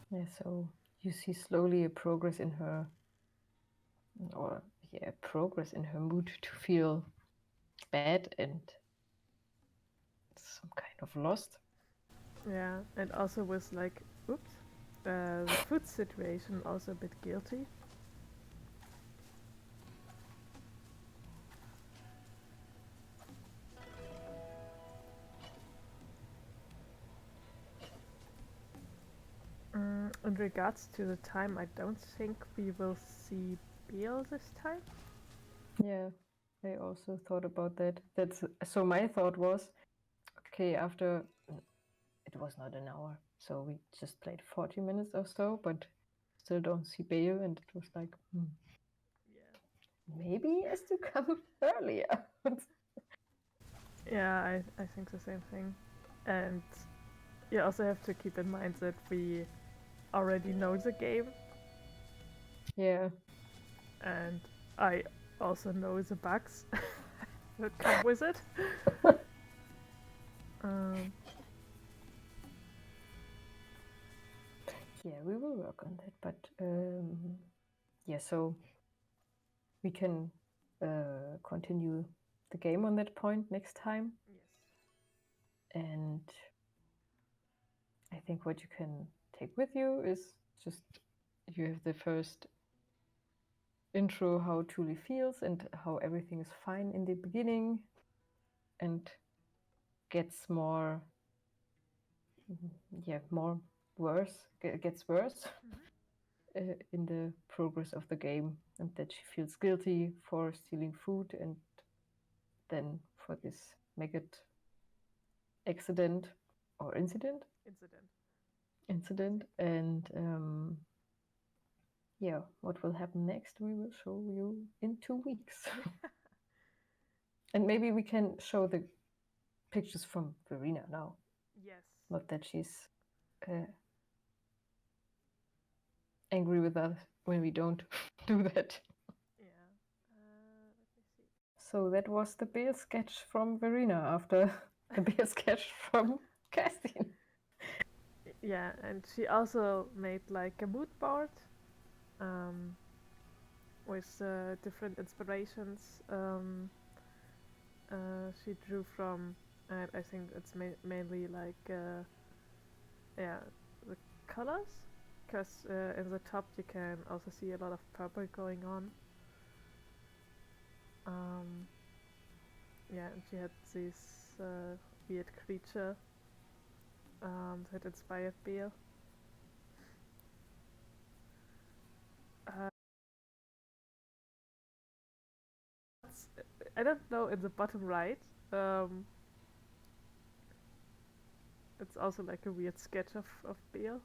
Yeah, so you see slowly a progress in her, or yeah, progress in her mood to feel bad and some kind of lost. Yeah, and also with like, oops, the food situation also a bit guilty. In regards to the time, I don't think we will see Beale this time. Yeah, I also thought about that. That's so my thought was, okay, after it was not an hour, so we just played 40 minutes or so, but still don't see Bale, and it was like, Yeah. maybe he has to come earlier. Yeah, I think the same thing. And you also have to keep in mind that we already know the game, Yeah, and I also know the bugs that come with it. Um, yeah, we will work on that, but yeah, so we can continue the game on that point next time. yes. And I think what you can take with you is just you have the first intro how Julie feels and how everything is fine in the beginning, and gets more more worse, gets worse in the progress of the game, and that she feels guilty for stealing food, and then for this maggot accident or incident, and yeah, what will happen next we will show you in 2 weeks. And maybe we can show the pictures from Verena now, Yes. not that she's angry with us when we don't do that. Yeah. Let me see. So that was the bear sketch from Verena after the bear sketch from Kerstin. Yeah, and she also made like a mood board um, with different inspirations she drew from, and I think it's mainly like yeah, the colors, because in the top you can also see a lot of purple going on. Yeah, and she had this weird creature that inspired Beale. Uh, I don't know, in the bottom right, it's also like a weird sketch of Beale.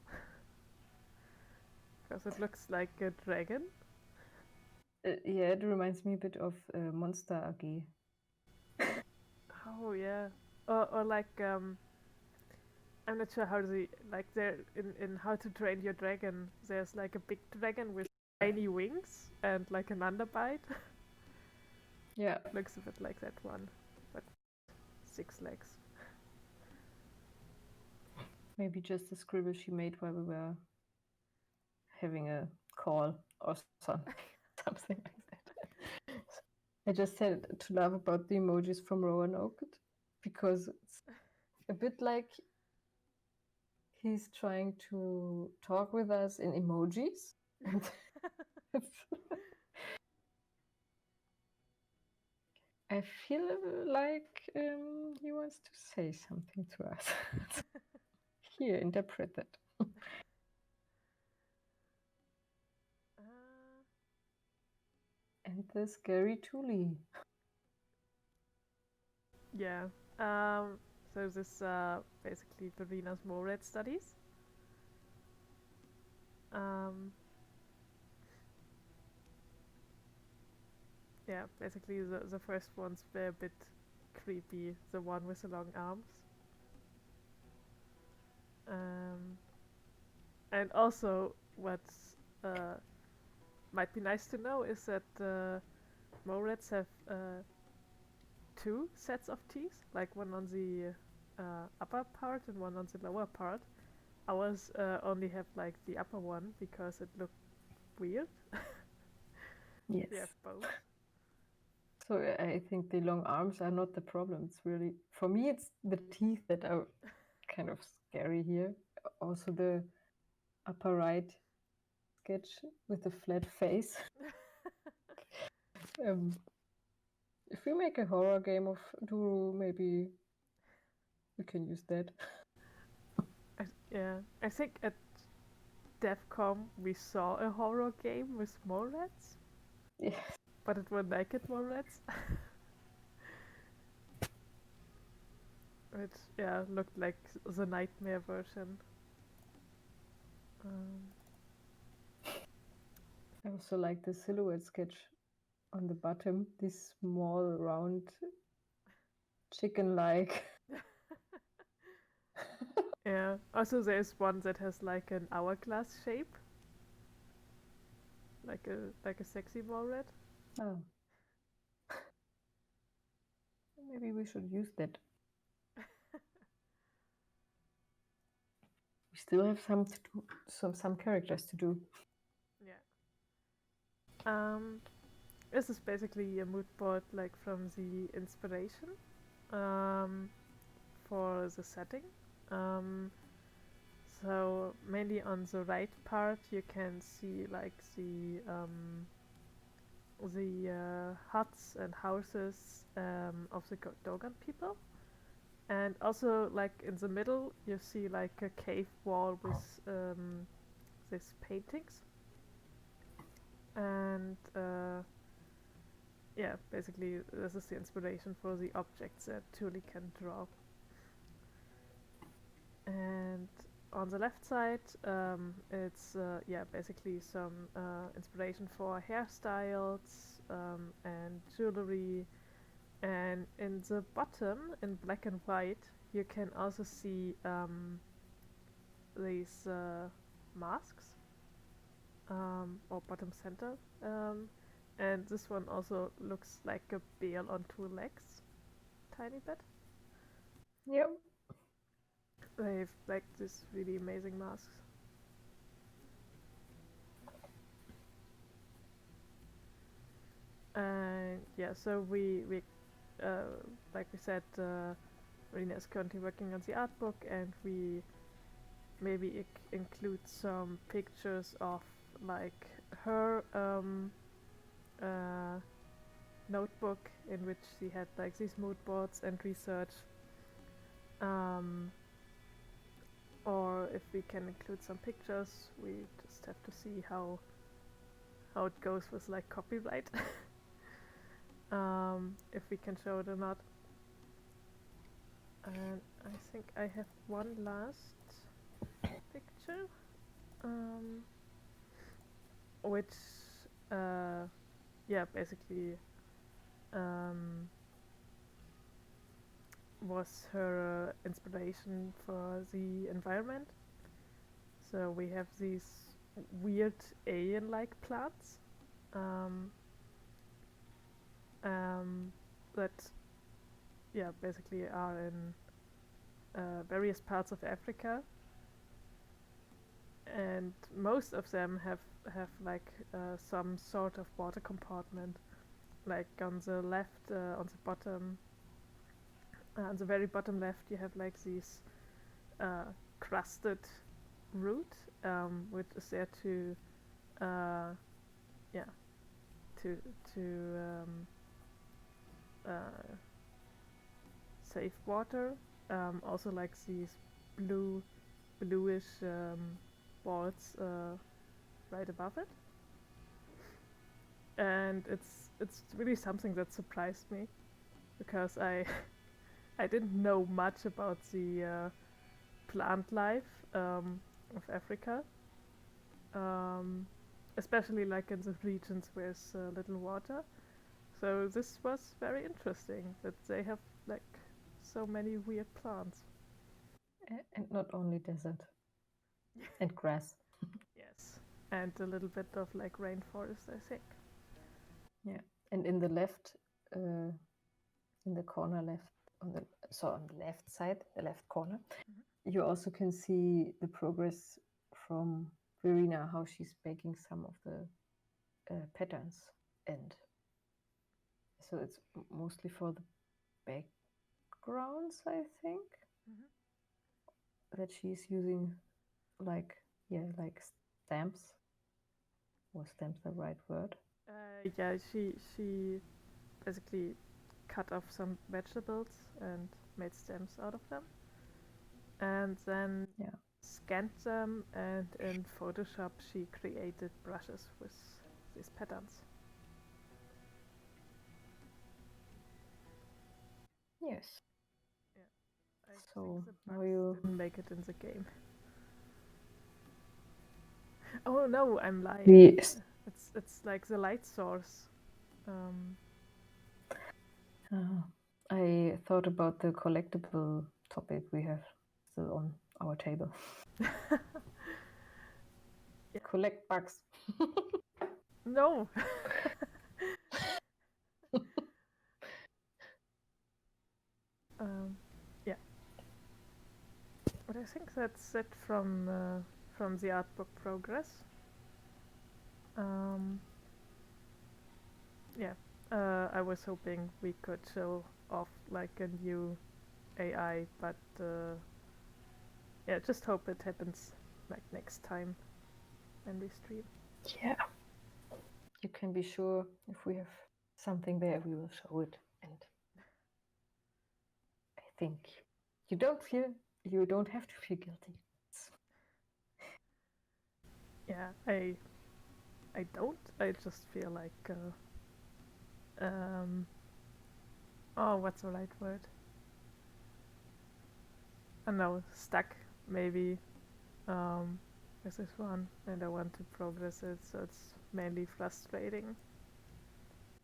Because it looks like a dragon. Yeah, it reminds me a bit of Monster AG. Oh yeah. Or like I'm not sure how the like there in How to Train Your Dragon. There's like a big dragon with tiny wings and like an underbite. Yeah. Looks a bit like that one, but 6 legs. Maybe just a scribble she made while we were having a call or something, something like that. I just had to laugh about the emojis from Roanoke because it's a bit like he's trying to talk with us in emojis. And I feel like he wants to say something to us. Here, interpret that. And the scary Thule. Yeah. So this basically Verina's Morat studies. Yeah, basically the first ones were a bit creepy. The one with the long arms. And also, what might be nice to know is that Morats have two sets of teeth, like one on the upper part and one on the lower part. Ours only have like the upper one because it looked weird. Yes. We have both. So I think the long arms are not the problem. It's really, for me, it's the teeth that are kind of scary here. Also the upper right sketch with the flat face. If we make a horror game of Duru, maybe we can use that. I think at DevCom we saw a horror game with Morats. Yes. But it were naked Morats. Which, yeah, looked like the nightmare version. I also like the silhouette sketch on the bottom, this small, round, chicken-like. Yeah. Also, there's one that has like an hourglass shape, like a sexy Morat. Oh. Maybe we should use that. We still have some to do, some characters to do. Yeah. This is basically a mood board like from the inspiration for the setting. So mainly on the right part you can see like the huts and houses of the Dogon people. And also, like in the middle, you see like a cave wall with these paintings. And yeah, basically, this is the inspiration for the objects that Tuli can draw. And on the left side, it's yeah, basically some inspiration for hairstyles and jewelry. And in the bottom, in black and white, you can also see these masks, or bottom center. And this one also looks like a bear on two legs, tiny bit. Yep. They have like these really amazing masks. And yeah, so we like we said, Rina is currently working on the art book, and we maybe include some pictures of like her notebook in which she had like these mood boards and research, or if we can include some pictures, we just have to see how it goes with like copyright. If we can show it or not. And I think I have one last picture, which yeah, basically was her inspiration for the environment. So we have these weird alien-like plants that, yeah, basically are in various parts of Africa, and most of them have like some sort of water compartment. Like on the left, on the bottom, on the very bottom left, you have like these crusted root, which is there to, uh, yeah, to uh, save water. Also like these bluish balls right above it, and it's really something that surprised me because I didn't know much about the plant life of Africa, um, especially like in the regions with little water. So this was very interesting that they have like so many weird plants. And not only desert and grass. Yes, and a little bit of like rainforest, I think. Yeah, and in the left, in the corner left, on the left side, the left corner, you also can see the progress from Verena, how she's making some of the patterns, and so it's mostly for the backgrounds, I think, that she's using like stamps. Was stamps the right word? Yeah, she basically cut off some vegetables and made stems out of them, and then scanned them, and in Photoshop she created brushes with these patterns. Yes. Yeah, I So think the now bugs you didn't make it in the game. Oh no, I'm lying. Yes. It's like the light source. I thought about the collectible topic we have still on our table. Yeah. Collect bugs. No. Yeah. But I think that's it from the artbook progress. Yeah. I was hoping we could show off like a new AI, but yeah, just hope it happens like next time when we stream. Yeah. You can be sure if we have something there, we will show it. And I think you don't have to feel guilty. Yeah, I don't. I just feel like oh, what's the right word? I know, stuck maybe with this one, and I want to progress it, so it's mainly frustrating.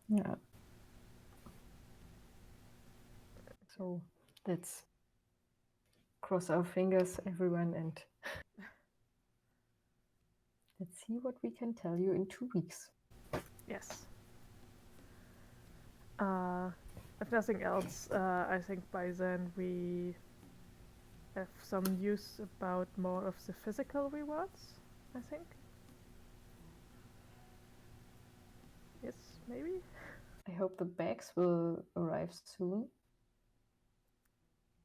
Yeah. So let's cross our fingers, everyone, and let's see what we can tell you in 2 weeks. Yes. If nothing else, I think by then we have some news about more of the physical rewards, I think. Yes, maybe? I hope the bags will arrive soon.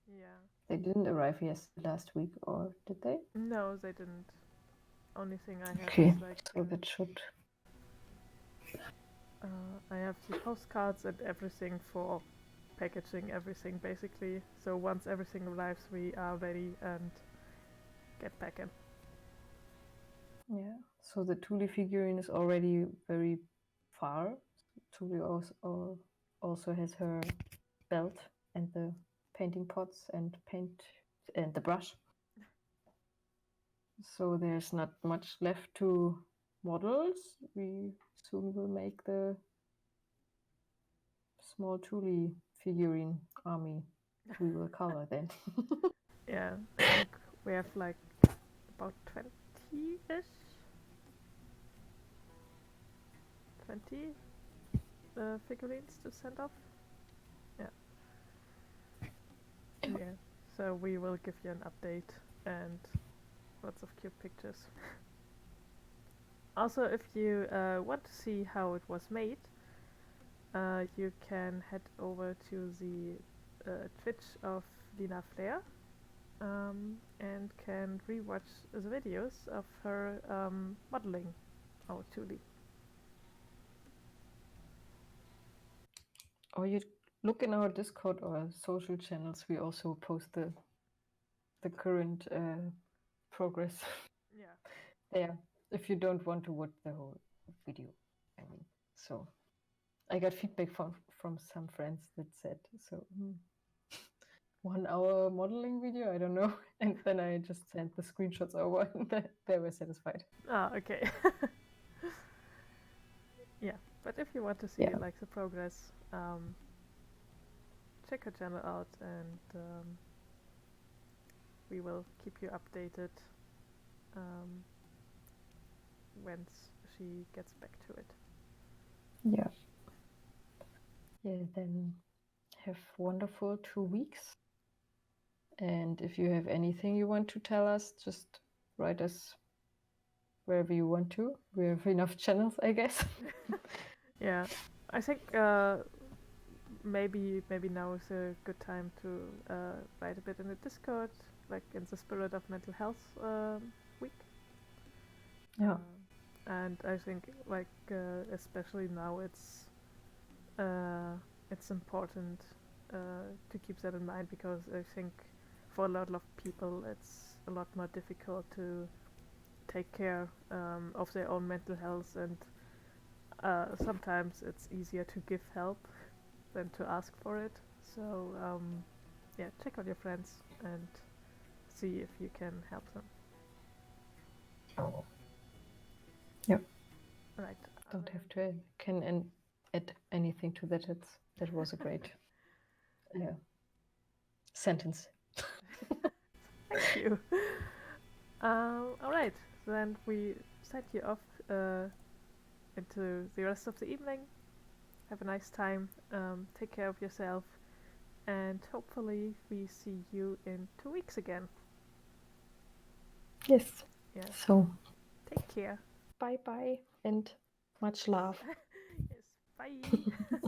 Yeah. They didn't arrive last week, or did they? No, they didn't. Only thing I have Okay, is like... so that should... I have the postcards and everything for packaging everything, basically. So once everything arrives, we are ready and get packing. Yeah, so the Thule figurine is already very far. Thule also has her belt and the painting pots and paint and the brush. So there's not much left to models. We soon will make the small Thule figurine army. We will color then. Yeah, I think we have like about 20-ish? 20 figurines to send off. Yeah. Yeah. So we will give you an update and lots of cute pictures. Also, if you want to see how it was made, you can head over to the Twitch of Lina Flair. and can rewatch the videos of her modeling our 2D. Or you look in our Discord or social channels. We also post the current progress Yeah. there. If you don't want to watch the whole video, I mean. So I got feedback from some friends that said so. 1 hour modeling video, I don't know. And then I just sent the screenshots over and they were satisfied. Ah, okay. Yeah, but if you want to see Yeah. like the progress, check her channel out, and we will keep you updated once she gets back to it. Yeah. Yeah, then have wonderful 2 weeks. And if you have anything you want to tell us, just write us wherever you want to. We have enough channels, I guess. Yeah, I think maybe now is a good time to write a bit in the Discord, like in the spirit of mental health week. Yeah. And I think like especially now it's important to keep that in mind, because I think for a lot of people it's a lot more difficult to take care of their own mental health, and sometimes it's easier to give help than to ask for it. So yeah, check out your friends and see if you can help them. Yep. Right. Don't have to add anything to that. That was a great sentence. Thank you. All right, then we send you off into the rest of the evening. Have a nice time. Take care of yourself, and hopefully we see you in 2 weeks again. Yes. Yeah. So Take care. bye bye and much love. Yes. Bye.